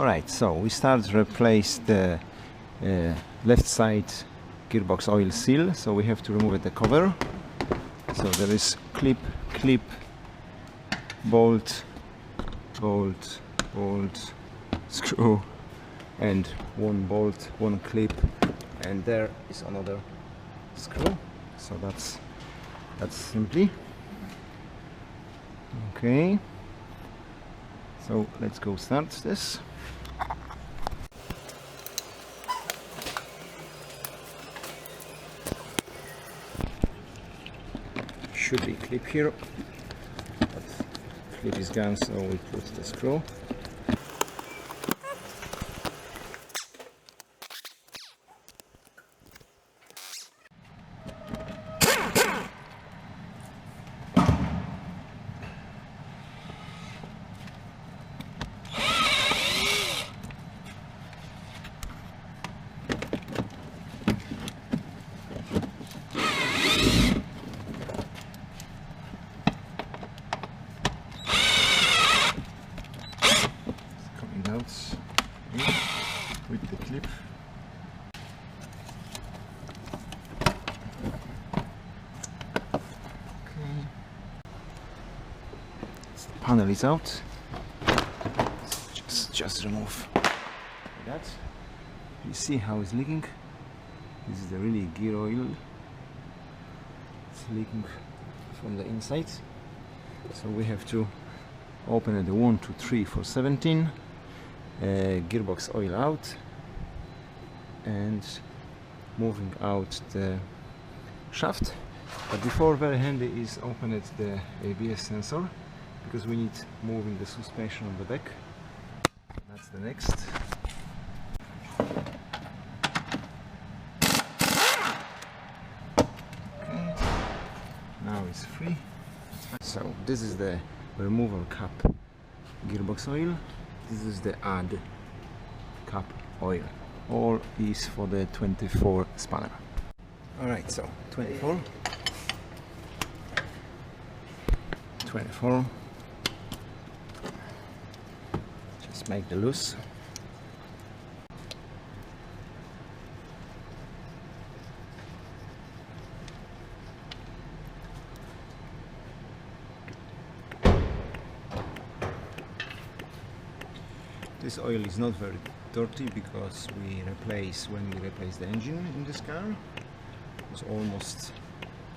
Alright, so we start to replace the left side gearbox oil seal, so we have to remove the cover. So there is clip, bolt, screw, and one bolt, one clip, and there is another screw. So that's simply okay. So let's go start this. Should be clip here, but clip is gone, so we put the screw. With the clip. Okay. So the panel is out. Just remove that. You see how it's leaking? This is the really gear oil. It's leaking from the inside. So we have to open it 1, 2, 3 for 17. Gearbox oil out and moving out the shaft. But before, very handy is open it the ABS sensor, because we need moving the suspension on the back. That's the next. Okay. Now it's free. So this is the removal cap gearbox oil. This is the add cap oil. All is for the 24 spanner. Alright, so 24. Just make the loose. This oil is not very dirty because when we replace the engine in this car. It was almost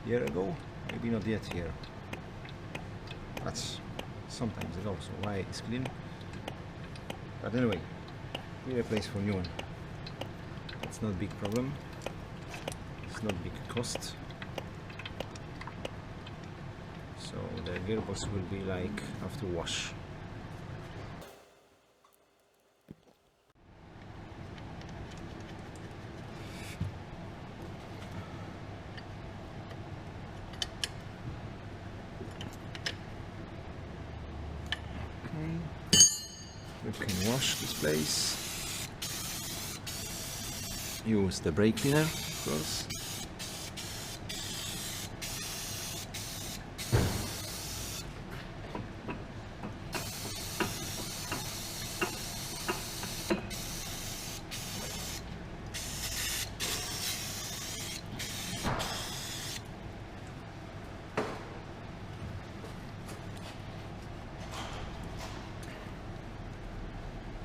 a year ago, maybe not yet here. That's sometimes ago, so why it's clean. But anyway, we replace for new one. It's not a big problem. It's not big cost. So the gearbox will be like after wash. We can wash this place. Use the brake cleaner, of course.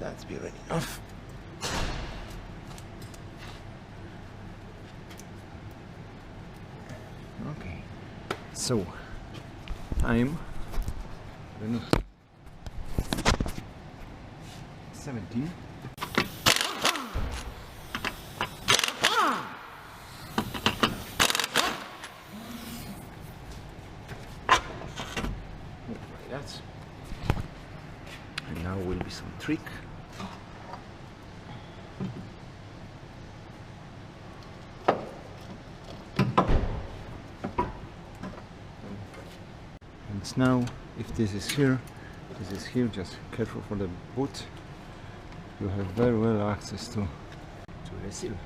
That's be ready enough. Okay, so I'm 17. Like that. And now will be some trick. And now, if this is here, just careful for the boot. You have very well access to the seal.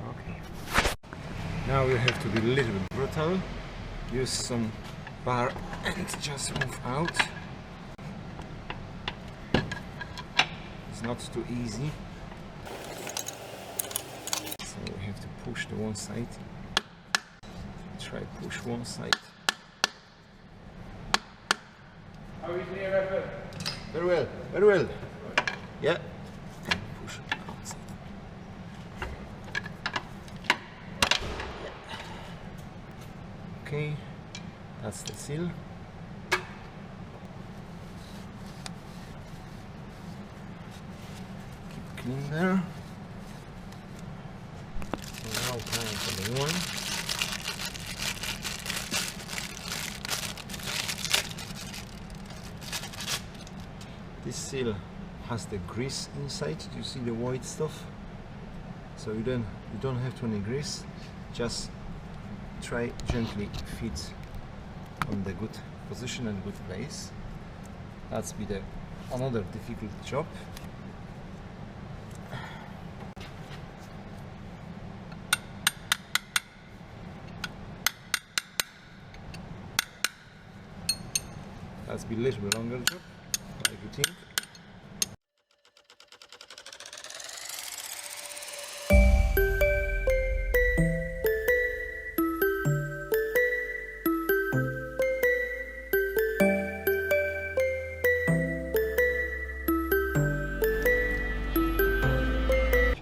Okay. Now you have to be a little bit brutal. Use some bar and just move out. not too easy. So we have to push the one side. Try push one side. How is the effort? Very well, very well. Yeah. Push it outside. Okay, that's the seal. Keep clean there. Now time for the new one. This seal has the grease inside. Do you see the white stuff? So you don't have to any grease. Just try gently fit on the good position and good place. That's be the another difficult job. That's be a little bit longer job, like you think.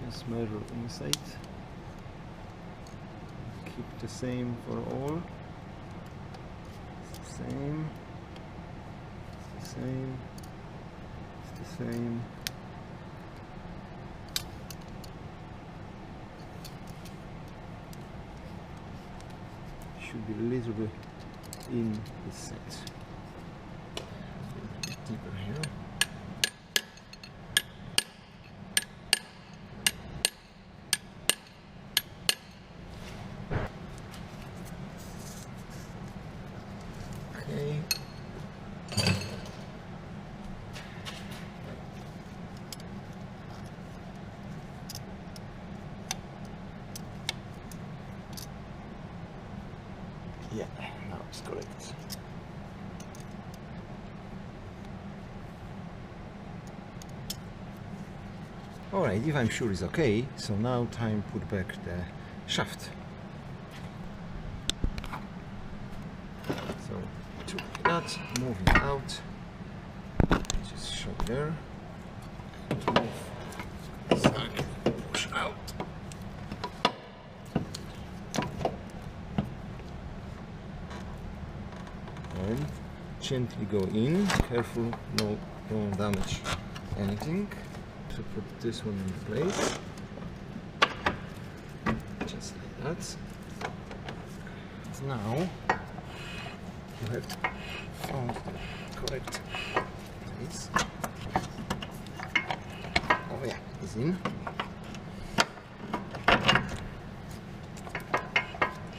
Just measure inside. Keep the same for all. It's the same. It's the same. It's the same. Should be a little bit in this set. A bit deeper here. Okay. Yeah, now it's correct. Alright, if I'm sure it's okay, so now time put back the shaft. So took that, moving out, just show there, and move exactly, push out. And gently go in, careful, no, don't damage anything. To put this one in place, just like that. Now you have found the correct place. Oh yeah, it's in.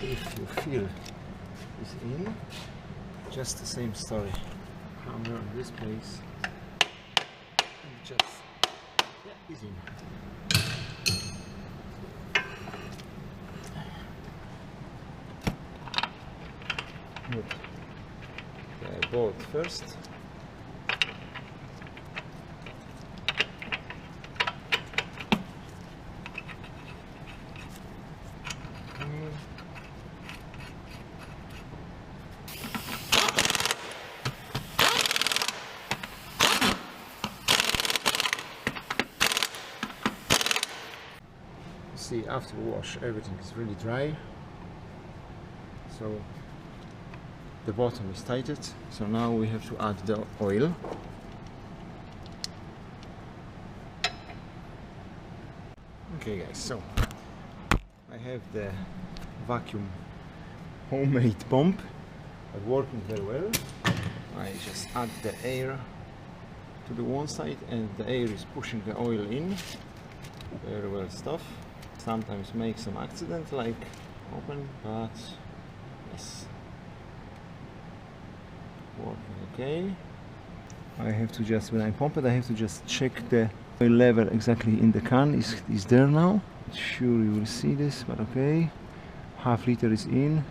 If you feel it's in, just the same story. Hammer on this place and just is in. Put the board first. See, after wash everything is really dry, so the bottom is tightened. So now we have to add the oil. Okay guys, so I have the vacuum homemade pump, but working very well. I just add the air to the one side and the air is pushing the oil in. Very well stuff. Sometimes make some accident like open, but yes, working okay. I have to just, when I pump it, I have to just check the oil level exactly in the can is there now. Sure you will see this, but okay. Half liter is in.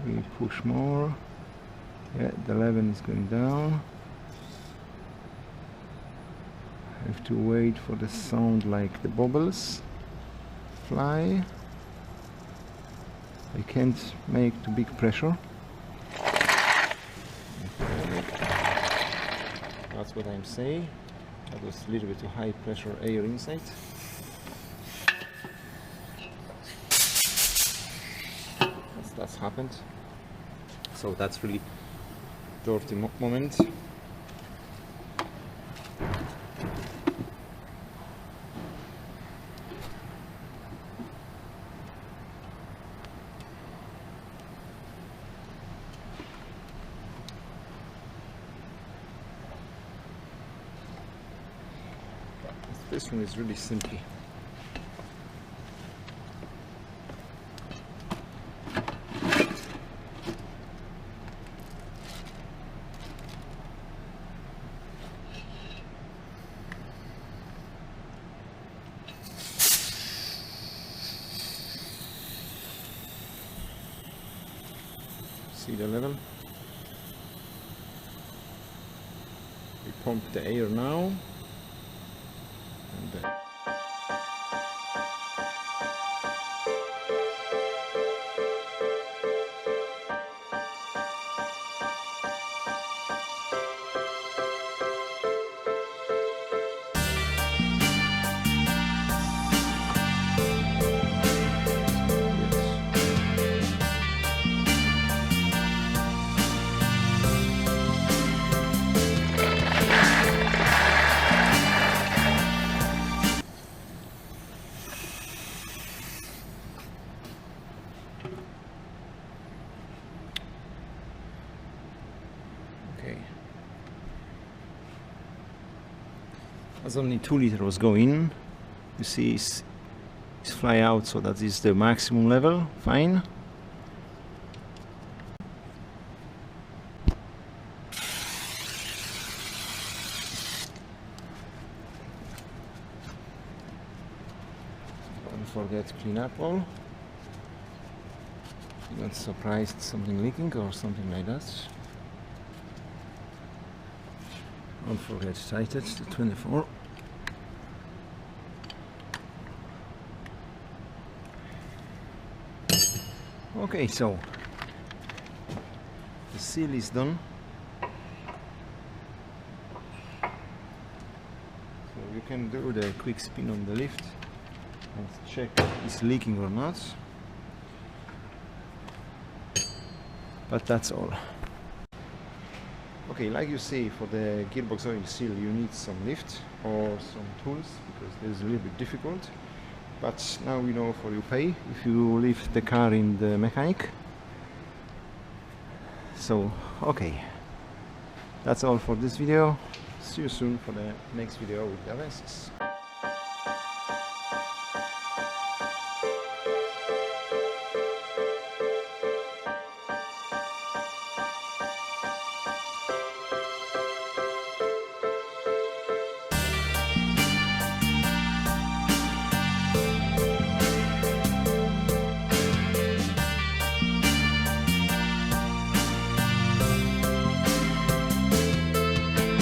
We push more. Yeah, the level is going down. I have to wait for the sound like the bubbles fly. I can't make too big pressure. That's what I'm saying. That was a little bit too high pressure air inside. That's happened. So that's really dirty moment. This one is really simple. See the level? We pump the air now. And okay. As only 2 liters was going, you see it's fly out, so that is the maximum level. Fine. Don't forget clean up all. You're not surprised something leaking or something like that. Don't forget to tighten it to 24. Okay, so the seal is done. So you can do the quick spin on the lift and check if it's leaking or not. But that's all. Okay, like you see, for the gearbox oil seal you need some lift or some tools, because it's a little bit difficult. But now we know for you pay if you leave the car in the mechanic. So, okay, that's all for this video. See you soon for the next video with Avensis.